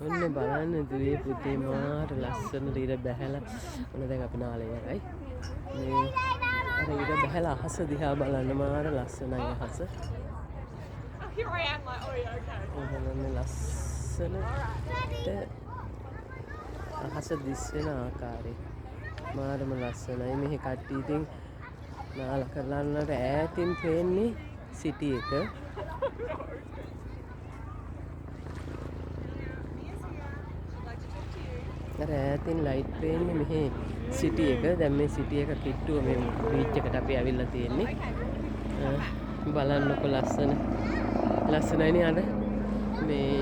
ඔන්න බලන්න දුවේ පුතේ මාර ලස්සනට ඉර බැහැලා ඔන්න දැන් අපි නාලේ යයි. මේ අර ඉර බැහැලා අහස දිහා බලන්න මාර ලස්සනයි අහස. බලන්න ලස්සනට අහස දිස් වෙන ආකාරය මාරම ලස්සනයි. මෙහි කට්ටිය ඉතින් නාල කරලන්නට ඈතින් පේන්නේ සිටි එක. අර ඈතින් ලයිට් පේන්නේ මෙහි සිටි එක. දැන් මේ සිටි එක කිට්ටුව මේ බීච් එකට අපි ඇවිල්ලා තියෙන්නේ. බලන්නකො ලස්සනයිනේ අර මේ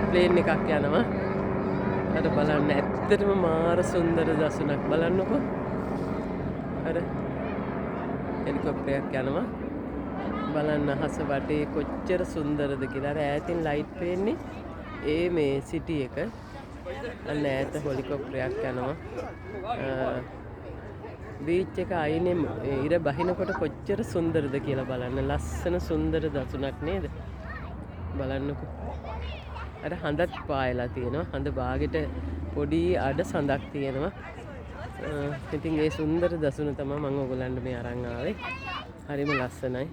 ප්ලේන් එකක් යනවා. අර බලන්න ඇත්තටම මාර සුන්දර දසුනක් බලන්නකො. අර හෙලිකොප්ටරයක් යනවා. බලන්න අහස වටේ කොච්චර සුන්දරද කියලා. අර ඈතින් ලයිට් පේන්නේ ඒ මේ සිටි එක. අන්න ඈත හෙලිකොප්ටරයක් යනවා. බීච් එක අයිනේ ඉර බහිනකොට කොච්චර සුන්දරද කියලා බලන්න. ලස්සන සුන්දර දසුනක් නේද? බලන්නකො. අර හඳත් පායලා තියෙනවා. හඳ බාගෙට පොඩි අඩ සඳක් තියෙනවා. ඉතින් ඒ සුන්දර දසුන තමයි මම ඔයගලන්ට මේ අරන් ආවේ. හරිම ලස්සනයි.